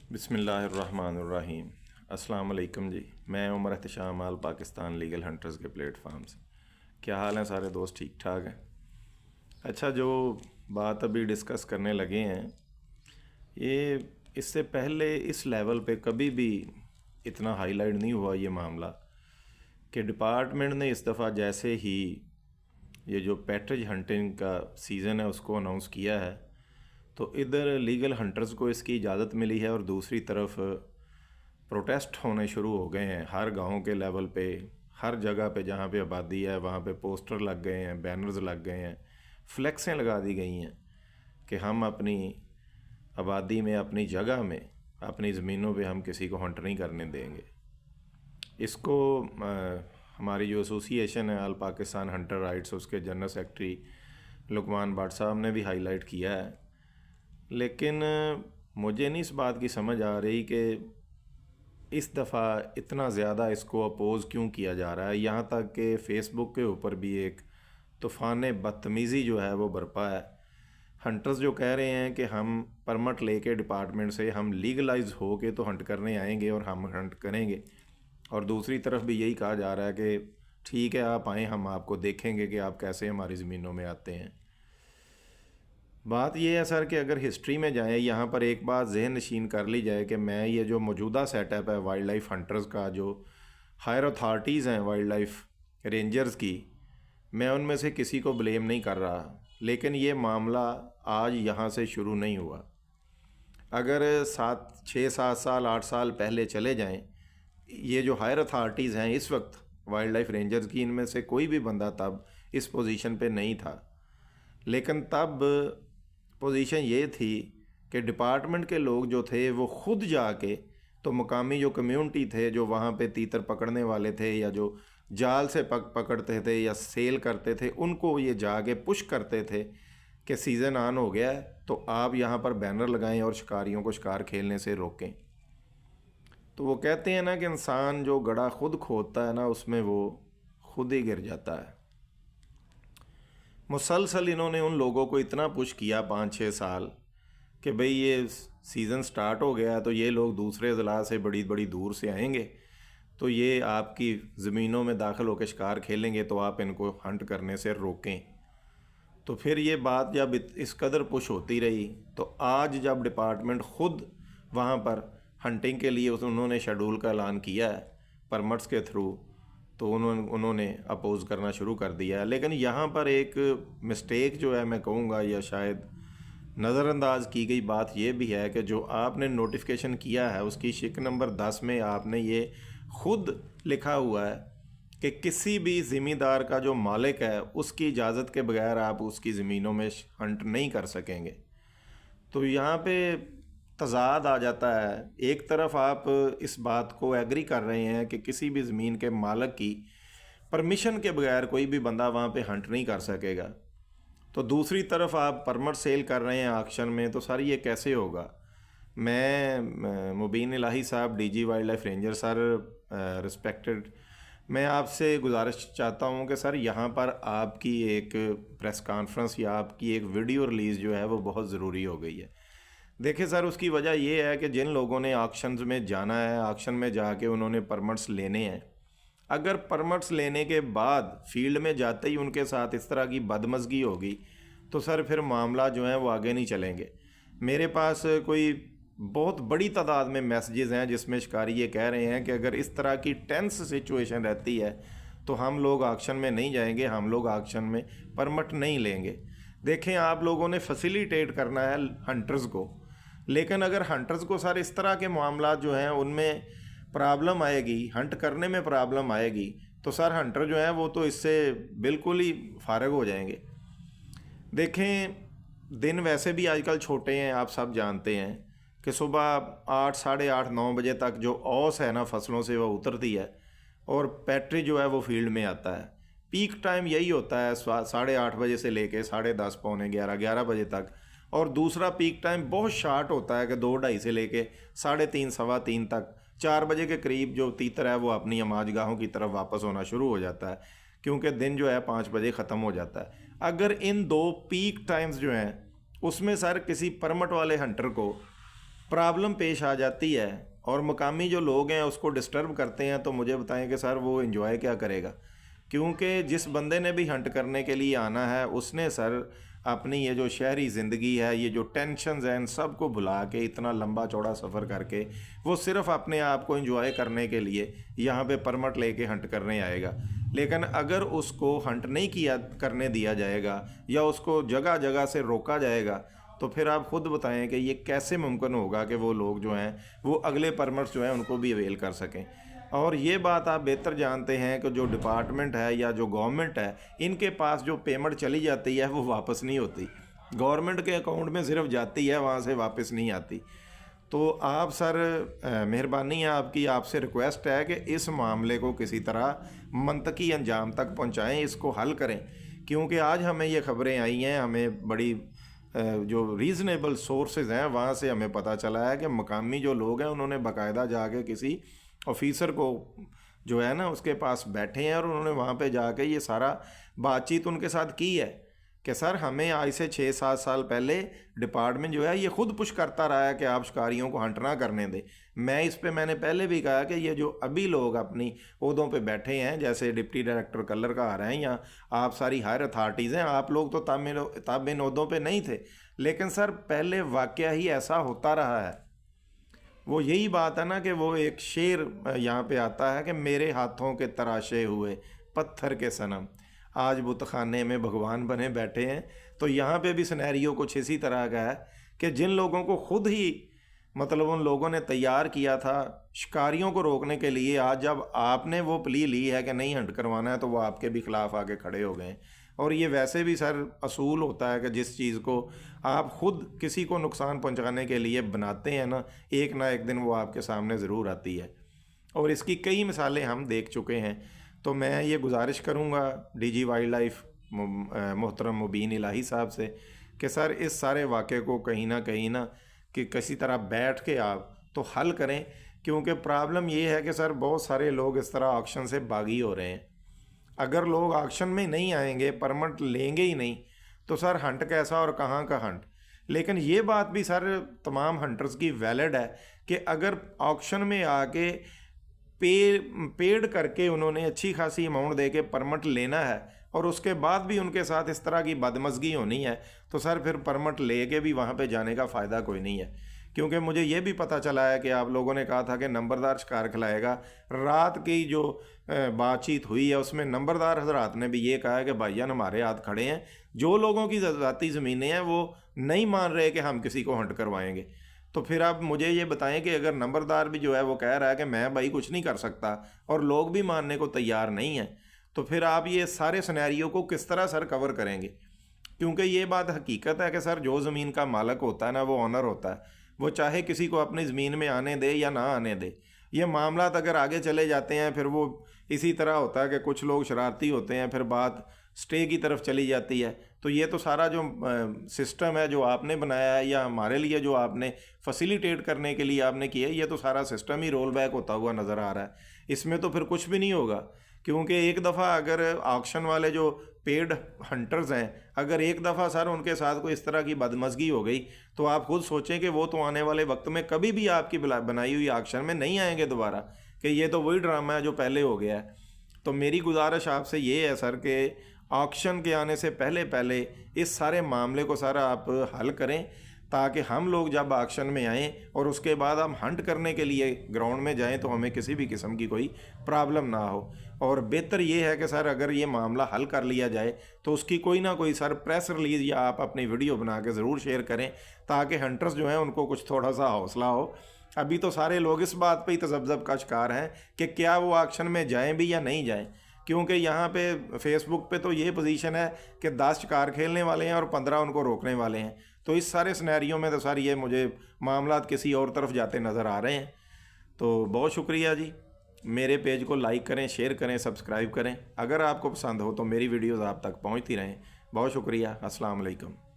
बिस्मिल्लाहिर्रहमानिर्रहीम। अस्सलाम वालेकुम जी। मैं उमर एहतशाम आल पाकिस्तान लीगल हंटर्स के प्लेटफार्म से। क्या हाल हैं सारे दोस्त? ठीक ठाक हैं? अच्छा, जो बात अभी डिस्कस करने लगे हैं, ये इससे पहले इस लेवल पे कभी भी इतना हाईलाइट नहीं हुआ ये मामला कि डिपार्टमेंट ने इस दफ़ा जैसे ही ये जो पैट्रिज हंटिंग का सीज़न है उसको अनाउंस किया है, तो इधर लीगल हंटर्स को इसकी इजाज़त मिली है और दूसरी तरफ प्रोटेस्ट होने शुरू हो गए हैं हर गांव के लेवल पे। हर जगह पे जहाँ पे आबादी है वहाँ पे पोस्टर लग गए हैं, बैनर्स लग गए हैं, फ्लेक्सें लगा दी गई हैं कि हम अपनी आबादी में, अपनी जगह में, अपनी ज़मीनों पे हम किसी को हंट नहीं करने देंगे। इसको हमारी जो एसोसिएशन है अल पाकिस्तान हंटर राइट्स, उसके जनरल सेक्रेटरी लुकमान भट्ट साहब ने भी हाईलाइट किया है। लेकिन मुझे नहीं इस बात की समझ आ रही कि इस दफ़ा इतना ज़्यादा इसको अपोज़ क्यों किया जा रहा है। यहाँ तक कि फ़ेसबुक के ऊपर भी एक तूफ़ान बदतमीज़ी जो है वो बरपा है। हंटर्स जो कह रहे हैं कि हम परमिट लेके डिपार्टमेंट से हम लीगलाइज हो के तो हंट करने आएंगे और हम हंट करेंगे, और दूसरी तरफ भी यही कहा जा रहा है कि ठीक है आप आएँ, हम आपको देखेंगे कि आप कैसे हमारी ज़मीनों में आते हैं। बात यह है सर कि अगर हिस्ट्री में जाएं, यहाँ पर एक बात जहन नशीन कर ली जाए कि मैं ये जो मौजूदा सेटअप है वाइल्ड लाइफ हंटर्स का, जो हायर अथॉरिटीज़ हैं वाइल्ड लाइफ रेंजर्स की, मैं उनमें से किसी को ब्लेम नहीं कर रहा। लेकिन ये मामला आज यहाँ से शुरू नहीं हुआ। अगर 6 7 साल 8 साल पहले चले जाएं, ये जो हायर अथॉरिटीज़ हैं इस वक्त वाइल्ड लाइफ रेंजर्स की, इनमें से कोई भी बंदा तब इस पोजीशन पे नहीं था। लेकिन तब पोजीशन ये थी कि डिपार्टमेंट के लोग जो थे वो खुद जाके, तो मकामी जो कम्युनिटी थे जो वहाँ पे तीतर पकड़ने वाले थे या जो जाल से पकड़ते थे या सेल करते थे, उनको ये जाके पुश करते थे कि सीज़न ऑन हो गया है तो आप यहाँ पर बैनर लगाएं और शिकारियों को शिकार खेलने से रोकें। तो वो कहते हैं ना कि इंसान जो गड्ढा खुद खोदता है ना, उसमें वो खुद ही गिर जाता है। मुसलसल इन्होंने उन लोगों को इतना पुश किया 5 6 साल कि भाई ये सीज़न स्टार्ट हो गया है तो ये लोग दूसरे ज़िला से बड़ी बड़ी दूर से आएंगे, तो ये आपकी ज़मीनों में दाखिल होकर शिकार खेलेंगे, तो आप इनको हंट करने से रोकें। तो फिर ये बात जब इस कदर पुश होती रही, तो आज जब डिपार्टमेंट ख़ुद वहाँ पर हंटिंग के लिए उन्होंने शेड्यूल का ऐलान किया है परमिट्स के थ्रू, तो उन्होंने अपोज़ करना शुरू कर दिया है। लेकिन यहाँ पर एक मिस्टेक जो है मैं कहूँगा, या शायद नज़रअंदाज की गई बात यह भी है कि जो आपने नोटिफिकेशन किया है उसकी शिक नंबर 10 में आपने ये खुद लिखा हुआ है कि किसी भी ज़मींदार का जो मालिक है उसकी इजाज़त के बगैर आप उसकी ज़मीनों में हंट नहीं कर सकेंगे। तो यहाँ पे तज़ाद आ जाता है। एक तरफ आप इस बात को एग्री कर रहे हैं कि किसी भी ज़मीन के मालिक की परमिशन के बगैर कोई भी बंदा वहाँ पे हंट नहीं कर सकेगा, तो दूसरी तरफ आप परमिट सेल कर रहे हैं ऑक्शन में। तो सर ये कैसे होगा? मैं मुबीन इलाही साहब, DG wild life ranger sir, respected, मैं आपसे गुजारिश चाहता हूँ कि सर यहाँ पर आपकी एक प्रेस कॉन्फ्रेंस या आपकी एक वीडियो रिलीज़ जो है वो बहुत ज़रूरी हो गई है। देखिए सर, उसकी वजह ये है कि जिन लोगों ने ऑक्शंस में जाना है, ऑक्शन में जाके उन्होंने परमिट्स लेने हैं, अगर परमिट्स लेने के बाद फील्ड में जाते ही उनके साथ इस तरह की बदमज़गी होगी तो सर फिर मामला जो है वो आगे नहीं चलेंगे। मेरे पास कोई बहुत बड़ी तादाद में मैसेजेस हैं जिसमें शिकारी ये कह रहे हैं कि अगर इस तरह की टेंस सिचुएशन रहती है तो हम लोग ऑक्शन में नहीं जाएंगे, हम लोग ऑक्शन में परमिट नहीं लेंगे। देखें, आप लोगों ने फैसिलिटेट करना है हंटर्स को, लेकिन अगर हंटर्स को सर इस तरह के मामला जो हैं उनमें प्रॉब्लम आएगी, हंट करने में प्रॉब्लम आएगी, तो सर हंटर जो है वो तो इससे बिल्कुल ही फारग हो जाएंगे। देखें, दिन वैसे भी आजकल छोटे हैं, आप सब जानते हैं कि सुबह 8 8:30 9 बजे तक जो औस है ना फसलों से वो उतरती है और पैट्री जो है वो फील्ड में आता है। पीक टाइम यही होता है 8:30 बजे से लेके 10:30 पौने 11 बजे तक, और दूसरा पीक टाइम बहुत शार्ट होता है कि 2 2:30 से लेके 3:30 3:15 तक। 4 बजे के करीब जो तीतर है वो अपनी अमाजगाहों की तरफ वापस होना शुरू हो जाता है, क्योंकि दिन जो है 5 बजे ख़त्म हो जाता है। अगर इन दो पीक टाइम्स जो हैं उसमें सर किसी परमिट वाले हंटर को प्रॉब्लम पेश आ जाती है और मकामी जो लोग हैं उसको डिस्टर्ब करते हैं, तो मुझे बताएं कि सर वो एंजॉय क्या करेगा। क्योंकि जिस बंदे ने भी हंट करने के लिए आना है उसने सर अपनी ये जो शहरी ज़िंदगी है, ये जो टेंशन्स हैं, इन सब को भुला के इतना लंबा चौड़ा सफ़र करके वो सिर्फ़ अपने आप को एंजॉय करने के लिए यहाँ पे परमिट लेके हंट करने आएगा। लेकिन अगर उसको हंट नहीं किया करने दिया जाएगा या उसको जगह जगह से रोका जाएगा, तो फिर आप खुद बताएं कि ये कैसे मुमकिन होगा कि वो लोग जो हैं वो अगले परमिट्स जो हैं उनको भी अवेल कर सकें। और ये बात आप बेहतर जानते हैं कि जो डिपार्टमेंट है या जो गवर्नमेंट है, इनके पास जो पेमेंट चली जाती है वो वापस नहीं होती, गवर्नमेंट के अकाउंट में सिर्फ जाती है, वहाँ से वापस नहीं आती। तो आप सर मेहरबानी है आपकी, आपसे रिक्वेस्ट है कि इस मामले को किसी तरह मंतकी अंजाम तक पहुँचाएँ, इसको हल करें। क्योंकि आज हमें ये खबरें आई हैं, हमें बड़ी जो रीज़नेबल सोर्सेज हैं वहाँ से हमें पता चला है कि मकामी जो लोग हैं उन्होंने बाकायदा जाके किसी ऑफिसर को जो है ना उसके पास बैठे हैं और उन्होंने वहाँ पे जाके ये सारा बातचीत उनके साथ की है कि सर हमें आज से 6-7 साल पहले डिपार्टमेंट जो है ये खुद पुश करता रहा है कि आप शिकारियों को हंट ना करने दें। मैं इस पे मैंने पहले भी कहा कि ये जो अभी लोग अपनी ओहदों पे बैठे हैं, जैसे डिप्टी डायरेक्टर कलर का आ रहे हैं या आप सारी हायर अथॉरिटीज़ हैं, आप लोग तो तब इन ओहदों पे नहीं थे, लेकिन सर पहले वाकया ही ऐसा होता रहा है। वो यही बात है ना कि वो एक शेर यहाँ पे आता है कि मेरे हाथों के तराशे हुए पत्थर के सनम आज बुतखाने में भगवान बने बैठे हैं। तो यहाँ पे भी सिनेरियो कुछ इसी तरह का है कि जिन लोगों को खुद ही मतलब उन लोगों ने तैयार किया था शिकारियों को रोकने के लिए, आज जब आपने वो प्ली ली है कि नहीं हंट करवाना है तो वो आपके भी खिलाफ आके खड़े हो गए। और ये वैसे भी सर असूल होता है कि जिस चीज़ को आप खुद किसी को नुकसान पहुंचाने के लिए बनाते हैं ना एक दिन वो आपके सामने ज़रूर आती है। और इसकी कई मिसालें हम देख चुके हैं। तो मैं ये गुजारिश करूँगा डीजी वाइल्ड लाइफ मोहतरम मुबीन इलाही साहब से कि सर इस सारे वाक़े को कहीं ना कि किसी तरह बैठ के आप तो हल करें। क्योंकि प्रॉब्लम ये है कि सर बहुत सारे लोग इस तरह ऑक्शन से बागी हो रहे हैं। अगर लोग ऑक्शन में नहीं आएंगे, परमिट लेंगे ही नहीं, तो सर हंट कैसा और कहाँ का हंट। लेकिन ये बात भी सर तमाम हंटर्स की वैलिड है कि अगर ऑक्शन में आके पेड करके उन्होंने अच्छी खासी अमाउंट दे के परमिट लेना है और उसके बाद भी उनके साथ इस तरह की बदमज़गी होनी है, तो सर फिर परमिट ले के भी वहाँ पे जाने का फ़ायदा कोई नहीं है। क्योंकि मुझे ये भी पता चला है कि आप लोगों ने कहा था कि नंबरदार शिकार खिलाएगा। रात की जो बातचीत हुई है उसमें नंबरदार हजरात ने भी ये कहा है कि भाईजान हमारे हाथ खड़े हैं, जो लोगों की ज़ाती ज़मीनें हैं वो नहीं मान रहे कि हम किसी को हंट करवाएंगे। तो फिर आप मुझे ये बताएं कि अगर नंबरदार भी जो है वो कह रहा है कि मैं भाई कुछ नहीं कर सकता और लोग भी मानने को तैयार नहीं हैं, तो फिर आप ये सारे सिनेरियो को किस तरह सर कवर करेंगे। क्योंकि ये बात हकीकत है कि सर जो ज़मीन का मालिक होता है ना वो ऑनर होता है, वो चाहे किसी को अपनी ज़मीन में आने दे या ना आने दे। ये मामला अगर आगे चले जाते हैं फिर वो इसी तरह होता है कि कुछ लोग शरारती होते हैं, फिर बात स्टे की तरफ चली जाती है। तो ये तो सारा जो सिस्टम है जो आपने बनाया है या हमारे लिए जो आपने फैसिलिटेट करने के लिए आपने किया है, ये तो सारा सिस्टम ही रोल बैक होता हुआ नज़र आ रहा है। इसमें तो फिर कुछ भी नहीं होगा। क्योंकि एक दफ़ा अगर ऑक्शन वाले जो पेड हंटर्स हैं, अगर एक दफ़ा सर उनके साथ कोई इस तरह की बदमज़गी हो गई, तो आप खुद सोचें कि वो तो आने वाले वक्त में कभी भी आपकी बनाई हुई ऑक्शन में नहीं आएंगे दोबारा, कि ये तो वही ड्रामा है जो पहले हो गया है। तो मेरी गुजारिश आपसे ये है सर कि ऑक्शन के आने से पहले पहले इस सारे मामले को सर आप हल करें, ताकि हम लोग जब ऑक्शन में आएँ और उसके बाद हम हंट करने के लिए ग्राउंड में जाएं तो हमें किसी भी किस्म की कोई प्रॉब्लम ना हो। और बेहतर ये है कि सर अगर ये मामला हल कर लिया जाए तो उसकी कोई ना कोई सर प्रेस रिलीज़ या आप अपनी वीडियो बना के ज़रूर शेयर करें, ताकि हंटर्स जो हैं उनको कुछ थोड़ा सा हौसला हो। अभी तो सारे लोग इस बात पे ही तजब्ज़ब का शिकार हैं कि क्या वो ऑक्शन में जाएं भी या नहीं जाएं। क्योंकि यहाँ पे फेसबुक पे तो ये पोजीशन है कि 10 शिकार खेलने वाले हैं और 15 उनको रोकने वाले हैं। तो इस सारे सिनेरियो में तो सर ये मुझे मामला किसी और तरफ जाते नज़र आ रहे हैं। तो बहुत शुक्रिया जी। मेरे पेज को लाइक करें, शेयर करें, सब्सक्राइब करें। अगर आपको पसंद हो तो मेरी वीडियोज़ आप तक पहुँचती रहें। बहुत शुक्रिया। अस्सलाम वालेकुम।